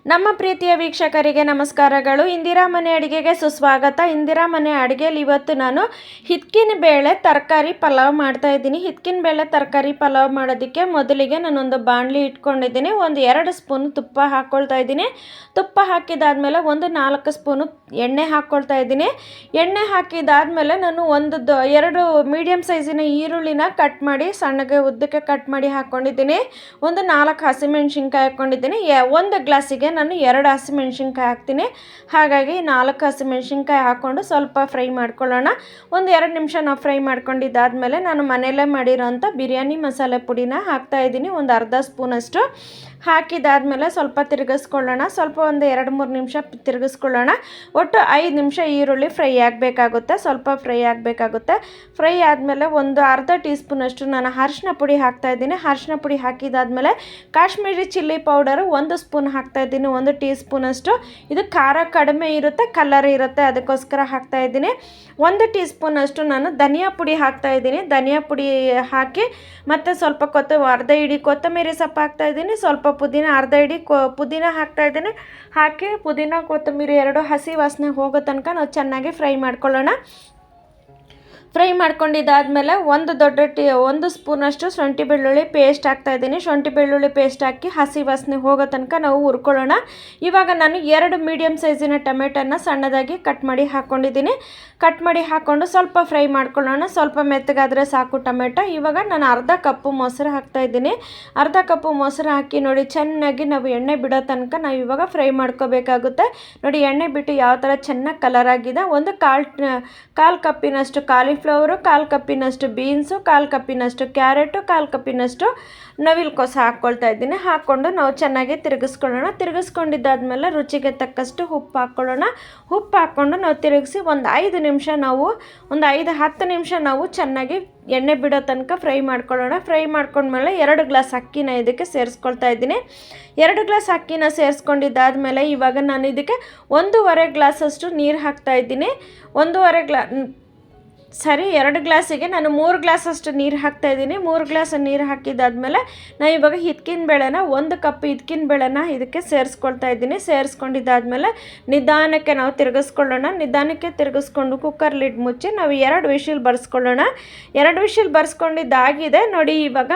ನಮ್ಮ ಪ್ರೀತಿಯ ವೀಕ್ಷಕರಿಗೆ ನಮಸ್ಕಾರಗಳು. ಇಂದಿರಾ ಮನೆ ಅಡುಗೆಗೆ ಸುಸ್ವಾಗತ. ಇಂದಿರಾ ಮನೆ ಅಡುಗೆಯಲ್ಲಿ ಇವತ್ತು ನಾನು ಹಿತ್ಕಿನ ಬೇಳೆ ತರಕಾರಿ ಪಲಾವ್ ಮಾಡ್ತಾ ಇದ್ದೀನಿ. ಹಿತ್ಕಿನ ಬೇಳೆ ತರಕಾರಿ ಪಲಾವ್ ಮಾಡೋದಕ್ಕೆ ಮೊದಲಿಗೆ ನಾನೊಂದು ಬಾಣಲಿ ಇಟ್ಕೊಂಡಿದ್ದೀನಿ. ಒಂದು 2 ಸ್ಪೂನ್ ತುಪ್ಪ ಹಾಕ್ಕೊಳ್ತಾ ಇದ್ದೀನಿ. ತುಪ್ಪ ಹಾಕಿದಾದ್ಮೇಲೆ ಒಂದು 4 ಸ್ಪೂನು ಎಣ್ಣೆ ಹಾಕ್ಕೊಳ್ತಾ ಇದ್ದೀನಿ. ಎಣ್ಣೆ ಹಾಕಿದಾದ್ಮೇಲೆ ನಾನು 2 ಮೀಡಿಯಮ್ ಸೈಜಿನ ಈರುಳ್ಳಿನ ಕಟ್ ಮಾಡಿ ಸಣ್ಣಗೆ ಉದ್ದಕ್ಕೆ ಕಟ್ ಮಾಡಿ ಹಾಕ್ಕೊಂಡಿದ್ದೀನಿ. ಒಂದು 4 ಹಸಿಮೆಣ್ಸಿನ್ಕಾಯಿ ಹಾಕ್ಕೊಂಡಿದ್ದೀನಿ. 1 ಗ್ಲಾಸಿಗೆ ನಾನು 2 ಹಸಿಮೆಣ್ಸಿನ್ಕಾಯಿ ಹಾಕ್ತೀನಿ. ಹಾಗಾಗಿ 4 ಹಸಿಮೆಣ್ಸಿನ್ಕಾಯಿ ಹಾಕ್ಕೊಂಡು ಸ್ವಲ್ಪ ಫ್ರೈ ಮಾಡ್ಕೊಳ್ಳೋಣ. ಒಂದು 2 ನಿಮಿಷ ನಾವು ಫ್ರೈ ಮಾಡ್ಕೊಂಡಿದ್ದಾದಮೇಲೆ ನಾನು ಮನೆಯಲ್ಲೇ ಮಾಡಿರೋಂಥ ಬಿರಿಯಾನಿ ಮಸಾಲೆ ಪುಡಿನ ಹಾಕ್ತಾಯಿದ್ದೀನಿ. ಒಂದು ಅರ್ಧ ಸ್ಪೂನಷ್ಟು ಹಾಕಿದಾದ್ಮೇಲೆ ಸ್ವಲ್ಪ ತಿರುಗಿಸ್ಕೊಳ್ಳೋಣ. ಸ್ವಲ್ಪ ಒಂದು 2-3 ನಿಮಿಷ ತಿರುಗಿಸ್ಕೊಳ್ಳೋಣ. ಒಟ್ಟು 5 ನಿಮಿಷ ಈರುಳ್ಳಿ ಫ್ರೈ ಆಗಬೇಕಾಗುತ್ತೆ. ಸ್ವಲ್ಪ ಫ್ರೈ ಆಗಬೇಕಾಗುತ್ತೆ. ಫ್ರೈ ಆದಮೇಲೆ ಒಂದು ಅರ್ಧ ಟೀ ಸ್ಪೂನಷ್ಟು ನಾನು ಅರಿಶಿನ ಪುಡಿ ಹಾಕ್ತಾಯಿದ್ದೀನಿ. ಅರಿಶಿನ ಪುಡಿ ಹಾಕಿದಾದ್ಮೇಲೆ ಕಾಶ್ಮೀರಿ ಚಿಲ್ಲಿ ಪೌಡರು 1 ಸ್ಪೂನ್ ಹಾಕ್ತಾಯಿದ್ದೀನಿ. 1 ಟೀ ಸ್ಪೂನಷ್ಟು. ಇದು ಖಾರ ಕಡಿಮೆ ಇರುತ್ತೆ, ಕಲರ್ ಇರುತ್ತೆ, ಅದಕ್ಕೋಸ್ಕರ ಹಾಕ್ತಾಯಿದ್ದೀನಿ. 1 ಟೀ ಸ್ಪೂನಷ್ಟು ನಾನು ಧನಿಯಾ ಪುಡಿ ಹಾಕ್ತಾಯಿದ್ದೀನಿ. ಧನಿಯಾ ಪುಡಿ ಹಾಕಿ ಮತ್ತು ಸ್ವಲ್ಪ ಅರ್ಧ ಹಿಡಿ ಕೊತ್ತಂಬರಿ ಸೊಪ್ಪು ಹಾಕ್ತಾಯಿದ್ದೀನಿ. ಸ್ವಲ್ಪ ಪುದೀನ ಅರ್ಧ ಹಿಡಿ ಪುದೀನ ಹಾಕ್ತಾಯಿದ್ದೀನಿ. ಹಾಕಿ ಪುದೀನ ಕೊತ್ತಂಬರಿ 2 ಹಸಿ ವಾಸನೆ ಹೋಗೋ ತನಕ ನಾವು ಚೆನ್ನಾಗಿ ಫ್ರೈ ಮಾಡ್ಕೊಳ್ಳೋಣ. ಫ್ರೈ ಮಾಡ್ಕೊಂಡಿದ್ದಾದಮೇಲೆ ಒಂದು ಸ್ಪೂನಷ್ಟು ಶುಂಠಿ ಬೆಳ್ಳುಳ್ಳಿ ಪೇಸ್ಟ್ ಹಾಕ್ತಾಯಿದ್ದೀನಿ. ಶುಂಠಿ ಬೆಳ್ಳುಳ್ಳಿ ಪೇಸ್ಟ್ ಹಾಕಿ ಹಸಿ ವಾಸನೆ ಹೋಗೋ ತನಕ ನಾವು ಹುರ್ಕೊಳ್ಳೋಣ. ಇವಾಗ ನಾನು 2 ಮೀಡಿಯಮ್ ಸೈಜಿನ ಟೊಮೆಟೊನ ಸಣ್ಣದಾಗಿ ಕಟ್ ಮಾಡಿ ಹಾಕ್ಕೊಂಡಿದ್ದೀನಿ. ಕಟ್ ಮಾಡಿ ಹಾಕ್ಕೊಂಡು ಸ್ವಲ್ಪ ಫ್ರೈ ಮಾಡ್ಕೊಳ್ಳೋಣ. ಸ್ವಲ್ಪ ಮೆತ್ತಗಾದರೆ ಸಾಕು ಟೊಮೆಟೊ. ಇವಾಗ ನಾನು ಅರ್ಧ ಕಪ್ಪು ಮೊಸರು ಹಾಕ್ತಾಯಿದ್ದೀನಿ. ಅರ್ಧ ಕಪ್ಪು ಮೊಸರು ಹಾಕಿ ನೋಡಿ ಚೆನ್ನಾಗಿ ನಾವು ಎಣ್ಣೆ ಬಿಡೋ ತನಕ ನಾವು ಇವಾಗ ಫ್ರೈ ಮಾಡ್ಕೋಬೇಕಾಗುತ್ತೆ. ನೋಡಿ ಎಣ್ಣೆ ಬಿಟ್ಟು ಯಾವ ಥರ ಚೆನ್ನಾಗಿ ಕಲರ್ ಆಗಿದೆ. ಒಂದು ಕಾಲು ಕಪ್ಪಿನಷ್ಟು ಕಾಲಿಫ್ಲವರು, 1 ಕಪ್ಪಿನಷ್ಟು ಬೀನ್ಸು, 1 ಕಪ್ಪಿನಷ್ಟು ಕ್ಯಾರೆಟು, 1 ಕಪ್ಪಿನಷ್ಟು ನವಿಲುಕೋಸು ಹಾಕ್ಕೊಳ್ತಾ ಇದ್ದೀನಿ. ಹಾಕ್ಕೊಂಡು ನಾವು ಚೆನ್ನಾಗಿ ತಿರುಗಿಸ್ಕೊಳ್ಳೋಣ. ತಿರುಗಿಸ್ಕೊಂಡಿದ್ದಾದ್ಮೇಲೆ ರುಚಿಗೆ ತಕ್ಕಷ್ಟು ಉಪ್ಪು ಹಾಕ್ಕೊಳ್ಳೋಣ. ಉಪ್ಪು ಹಾಕ್ಕೊಂಡು ನಾವು ತಿರುಗಿಸಿ ಒಂದು 5 ನಿಮಿಷ ನಾವು 5-10 ನಿಮಿಷ ನಾವು ಚೆನ್ನಾಗಿ ಎಣ್ಣೆ ಬಿಡೋ ತನಕ ಫ್ರೈ ಮಾಡ್ಕೊಳ್ಳೋಣ. ಫ್ರೈ ಮಾಡ್ಕೊಂಡ್ಮೇಲೆ 2 ಗ್ಲಾಸ್ ಅಕ್ಕಿನ ಇದಕ್ಕೆ ಸೇರಿಸ್ಕೊಳ್ತಾ ಇದ್ದೀನಿ. 2 ಗ್ಲಾಸ್ ಅಕ್ಕಿನ ಸೇರಿಸ್ಕೊಂಡಿದ್ದಾದಮೇಲೆ ಇವಾಗ ನಾನು ಇದಕ್ಕೆ 1.5 ಗ್ಲಾಸಷ್ಟು ನೀರು ಹಾಕ್ತಾಯಿದ್ದೀನಿ. 2 ಗ್ಲಾಸಿಗೆ ನಾನು 3 ಗ್ಲಾಸಷ್ಟು ನೀರು ಹಾಕ್ತಾಯಿದ್ದೀನಿ. 3 ಗ್ಲಾಸ್ ನೀರು ಹಾಕಿದ್ದಾದಮೇಲೆ ನಾನು ಇವಾಗ ಹಿತ್ಕಿನ ಬೇಳೆನ 1 ಕಪ್ ಹಿತ್ಕಿನ ಬೇಳೆನ ಇದಕ್ಕೆ ಸೇರಿಸ್ಕೊಳ್ತಾ ಇದ್ದೀನಿ. ಸೇರಿಸ್ಕೊಂಡಿದ್ದಾದಮೇಲೆ ನಿಧಾನಕ್ಕೆ ನಾವು ತಿರುಗಿಸ್ಕೊಳ್ಳೋಣ. ನಿಧಾನಕ್ಕೆ ತಿರುಗಿಸ್ಕೊಂಡು ಕುಕ್ಕರ್ ಲಿಡ್ ಮುಚ್ಚಿ ನಾವು 2 ವಿಷಿಲ್ ಬರ್ಸ್ಕೊಳ್ಳೋಣ. 2 ವಿಷಿಲ್ ಬರ್ಸ್ಕೊಂಡಿದ್ದಾಗಿದೆ ನೋಡಿ. ಇವಾಗ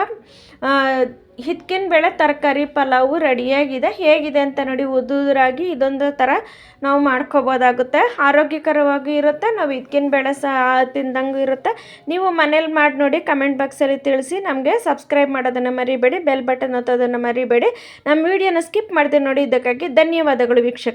ಹಿತ್ಕಿನ ಬೇಳೆ ತರಕಾರಿ ಪಲಾವು ರೆಡಿಯಾಗಿದೆ. ಹೇಗಿದೆ ಅಂತ ನೋಡಿ. ಉದುರಾಗಿ ಇದೊಂದು ಥರ ನಾವು ಮಾಡ್ಕೋಬೋದಾಗುತ್ತೆ. ಆರೋಗ್ಯಕರವಾಗಿ ಇರುತ್ತೆ. ನಾವು ಹಿತ್ಕಿನ ಬೇಳೆ ತಿಂದಂಗೂ ಇರುತ್ತೆ. ನೀವು ಮನೇಲಿ ಮಾಡಿ ನೋಡಿ. ಕಮೆಂಟ್ ಬಾಕ್ಸಲ್ಲಿ ತಿಳಿಸಿ. ನಮಗೆ ಸಬ್ಸ್ಕ್ರೈಬ್ ಮಾಡೋದನ್ನು ಮರಿಬೇಡಿ. ಬೆಲ್ ಬಟನ್ ಒತ್ತೋದನ್ನು ಮರಿಬೇಡಿ. ನಮ್ಮ ವಿಡಿಯೋನ ಸ್ಕಿಪ್ ಮಾಡಿದೆ ನೋಡಿ. ಇದಕ್ಕಾಗಿ ಧನ್ಯವಾದಗಳು ವೀಕ್ಷಕ.